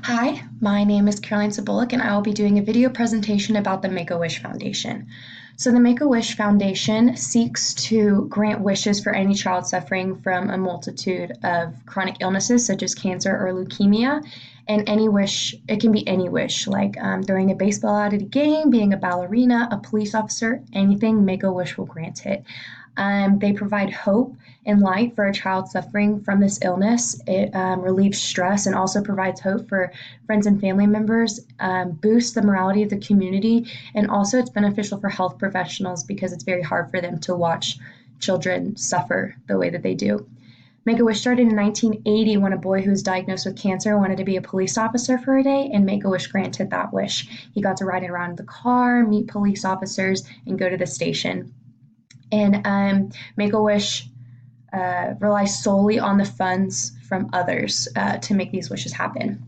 Hi, my name is Caroline Sabolik, and I will be doing a video presentation about the Make-A-Wish Foundation. So the Make-A-Wish Foundation seeks to grant wishes for any child suffering from a multitude of chronic illnesses such as cancer or leukemia. And any wish, it can be any wish, like throwing a baseball out at a game, being a ballerina, a police officer, anything, Make-A-Wish will grant it. They provide hope and light for a child suffering from this illness. It relieves stress and also provides hope for friends and family members, boosts the morality of the community, and also it's beneficial for health professionals because it's very hard for them to watch children suffer the way that they do. Make-A-Wish started in 1980 when a boy who was diagnosed with cancer wanted to be a police officer for a day, and Make-A-Wish granted that wish. He got to ride around in the car, meet police officers, and go to the station. And Make-A-Wish relies solely on the funds from others to make these wishes happen.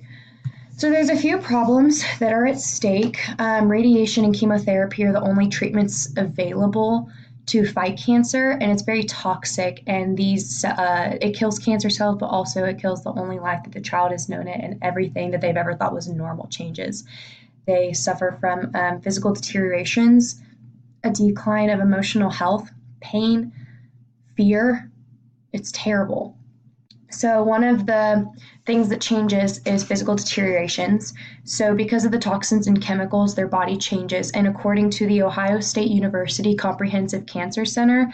So there's a few problems that are at stake. Radiation and chemotherapy are the only treatments available to fight cancer, and it's very toxic. And these it kills cancer cells, but also it kills the only life that the child has known it, and everything that they've ever thought was normal changes. They suffer from physical deteriorations, a decline of emotional health, pain, fear. It's terrible. So one of the things that changes is physical deteriorations. So because of the toxins and chemicals, their body changes. And according to the Ohio State University Comprehensive Cancer Center,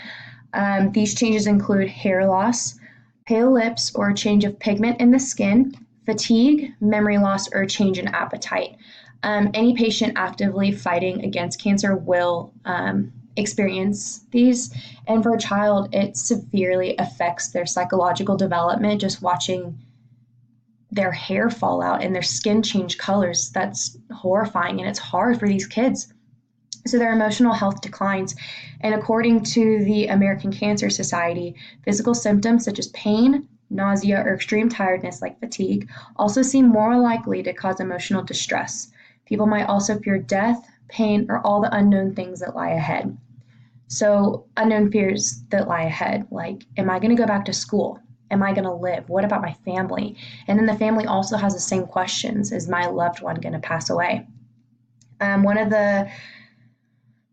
these changes include hair loss, pale lips or a change of pigment in the skin, fatigue, memory loss, or a change in appetite. Any patient actively fighting against cancer will experience these. And for a child, it severely affects their psychological development just watching their hair fall out and their skin change colors. That's horrifying, and it's hard for these kids. So their emotional health declines. And according to the American Cancer Society, physical symptoms such as pain, nausea, or extreme tiredness like fatigue also seem more likely to cause emotional distress. People might also fear death, pain, or all the unknown things that lie ahead. So unknown fears that lie ahead, like, am I going to go back to school? Am I going to live? What about my family? And then the family also has the same questions. Is my loved one going to pass away? One of the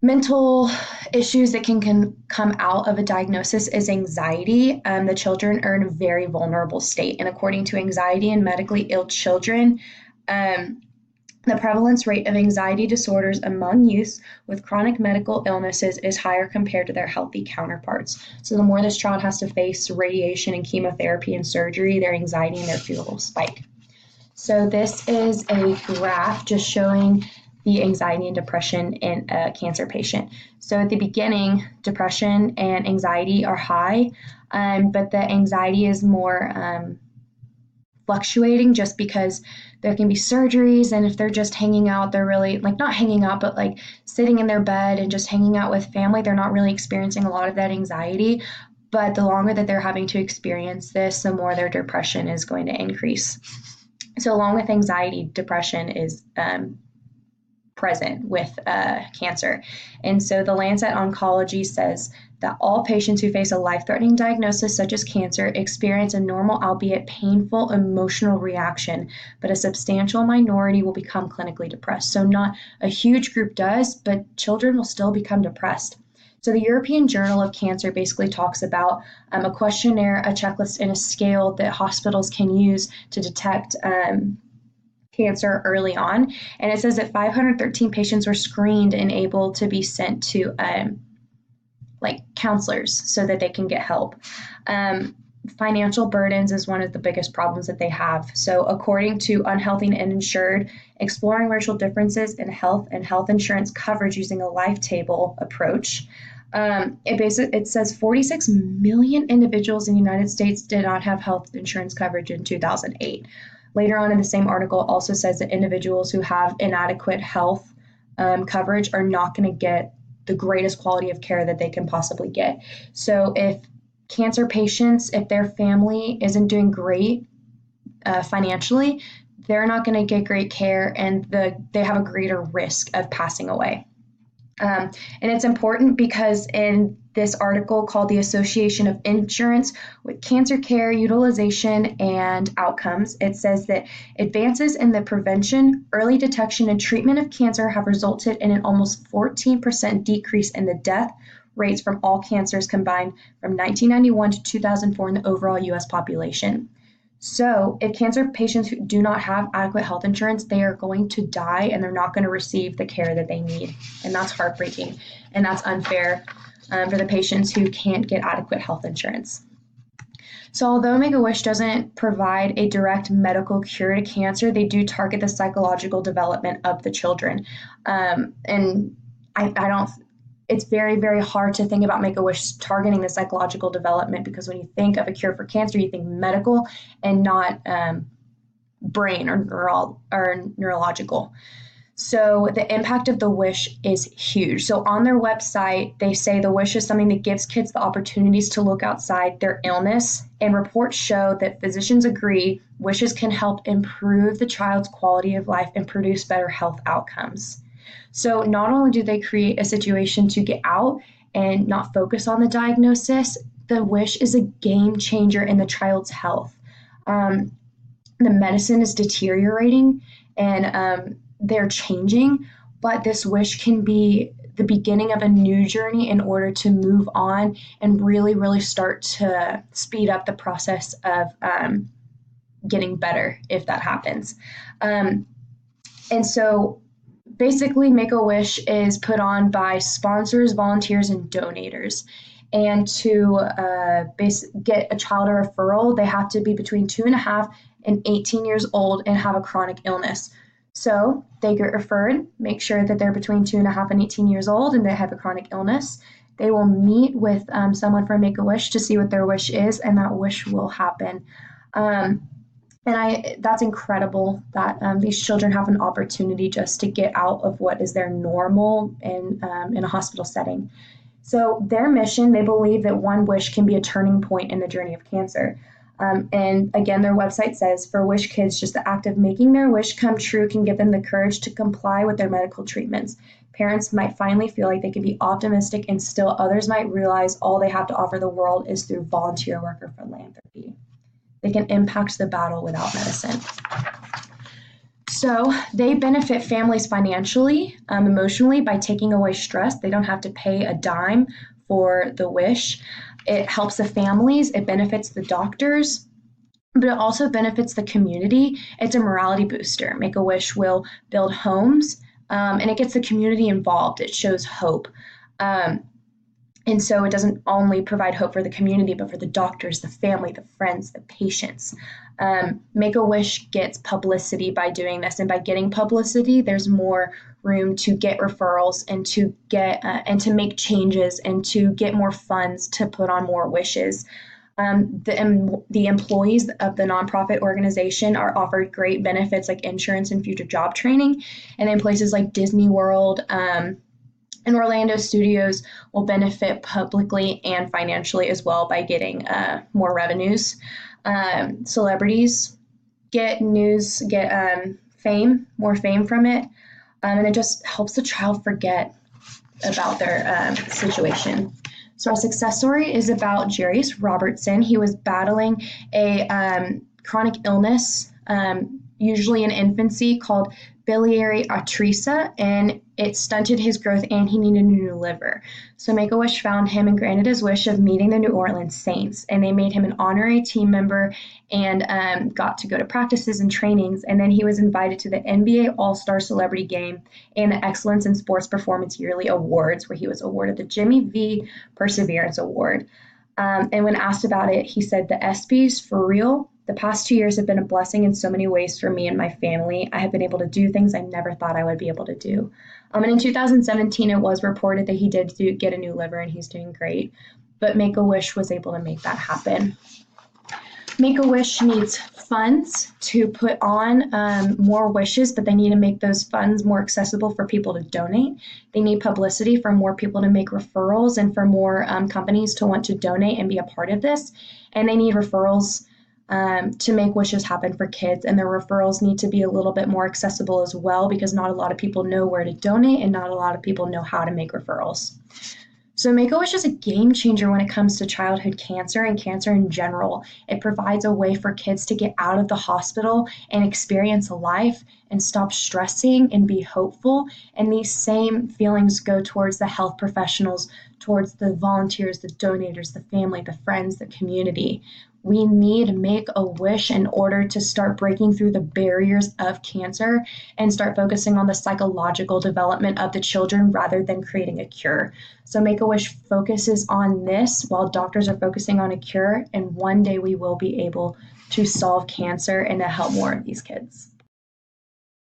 mental issues that can come out of a diagnosis is anxiety. The children are in a very vulnerable state. And according to anxiety in medically ill children, the prevalence rate of anxiety disorders among youth with chronic medical illnesses is higher compared to their healthy counterparts. So the more this child has to face radiation and chemotherapy and surgery, their anxiety and their fear will spike. So this is a graph just showing the anxiety and depression in a cancer patient. So at the beginning, depression and anxiety are high, but the anxiety is more fluctuating just because there can be surgeries, and if they're just hanging out, they're really like not hanging out, but like sitting in their bed and just hanging out with family, they're not really experiencing a lot of that anxiety. But the longer that they're having to experience this, the more their depression is going to increase. So along with anxiety, depression is present with cancer. And so the Lancet Oncology says that all patients who face a life-threatening diagnosis such as cancer experience a normal, albeit painful, emotional reaction, but a substantial minority will become clinically depressed. So not a huge group does, but children will still become depressed. So the European Journal of Cancer basically talks about a questionnaire, a checklist, and a scale that hospitals can use to detect cancer early on. And it says that 513 patients were screened and able to be sent to like counselors so that they can get help. Financial burdens is one of the biggest problems that they have. So according to Unhealthy and Uninsured, exploring racial differences in health and health insurance coverage using a life table approach, it says 46 million individuals in the United States did not have health insurance coverage in 2008. Later on in the same article also says that individuals who have inadequate health coverage are not going to get the greatest quality of care that they can possibly get. So if cancer patients, if their family isn't doing great financially, they're not going to get great care, and they have a greater risk of passing away. And it's important because in this article called The Association of Insurance with Cancer Care Utilization and Outcomes, it says that advances in the prevention, early detection, and treatment of cancer have resulted in an almost 14% decrease in the death rates from all cancers combined from 1991 to 2004 in the overall U.S. population. So if cancer patients who do not have adequate health insurance, they are going to die and they're not going to receive the care that they need. And that's heartbreaking. And that's unfair for the patients who can't get adequate health insurance. So although Make-A-Wish doesn't provide a direct medical cure to cancer, they do target the psychological development of the children. And I don't it's very, very hard to think about Make-A-Wish targeting the psychological development, because when you think of a cure for cancer, you think medical and not brain or neurological. So the impact of the wish is huge. So on their website, they say the wish is something that gives kids the opportunities to look outside their illness, and reports show that physicians agree wishes can help improve the child's quality of life and produce better health outcomes. So not only do they create a situation to get out and not focus on the diagnosis, the wish is a game changer in the child's health. The medicine is deteriorating and they're changing, but this wish can be the beginning of a new journey in order to move on and really, really start to speed up the process of getting better if that happens. And so basically, Make-A-Wish is put on by sponsors, volunteers, and donators. And to get a child a referral, they have to be between 2.5 and 18 years old and have a chronic illness. So they get referred, make sure that they're between 2.5 and 18 years old and they have a chronic illness. They will meet with someone from Make-A-Wish to see what their wish is, and that wish will happen. And that's incredible that these children have an opportunity just to get out of what is their normal in a hospital setting. So their mission, they believe that one wish can be a turning point in the journey of cancer. And again, their website says, for Wish kids, just the act of making their wish come true can give them the courage to comply with their medical treatments. Parents might finally feel like they can be optimistic, and still others might realize all they have to offer the world is through volunteer work or philanthropy. They can impact the battle without medicine. So they benefit families financially, emotionally by taking away stress. They don't have to pay a dime for the wish. It helps the families. It benefits the doctors, but it also benefits the community. It's a morality booster. Make-A-Wish will build homes, and it gets the community involved. It shows hope. And so it doesn't only provide hope for the community, but for the doctors, the family, the friends, the patients. Make-A-Wish gets publicity by doing this, and by getting publicity, there's more room to get referrals and to get and to make changes and to get more funds to put on more wishes. The employees of the nonprofit organization are offered great benefits like insurance and future job training, and then places like Disney World and Orlando studios will benefit publicly and financially as well by getting more revenues. Celebrities get news, get more fame from it, and it just helps the child forget about their situation. So our success story is about Jarius Robertson. He was battling a chronic illness, usually in infancy, called biliary atresia, and it stunted his growth and he needed a new liver. So Make-A-Wish found him and granted his wish of meeting the New Orleans Saints, and they made him an honorary team member and got to go to practices and trainings. And then he was invited to the NBA All-Star Celebrity Game and the Excellence in Sports Performance Yearly Awards, where he was awarded the Jimmy V Perseverance Award. And when asked about it, he said, "The ESPYs, for real, the past 2 years have been a blessing in so many ways for me and my family. I have been able to do things I never thought I would be able to do." And in 2017, it was reported that he did get a new liver and he's doing great. But Make-A-Wish was able to make that happen. Make-A-Wish needs funds to put on more wishes, but they need to make those funds more accessible for people to donate. They need publicity for more people to make referrals and for more companies to want to donate and be a part of this. And they need referrals to make wishes happen for kids. And the referrals need to be a little bit more accessible as well, because not a lot of people know where to donate and not a lot of people know how to make referrals. So Make-A-Wish is a game changer when it comes to childhood cancer and cancer in general. It provides a way for kids to get out of the hospital and experience life and stop stressing and be hopeful. And these same feelings go towards the health professionals, towards the volunteers, the donators, the family, the friends, the community. We need Make-A-Wish in order to start breaking through the barriers of cancer and start focusing on the psychological development of the children rather than creating a cure. So Make-A-Wish focuses on this while doctors are focusing on a cure, and one day we will be able to solve cancer and to help more of these kids.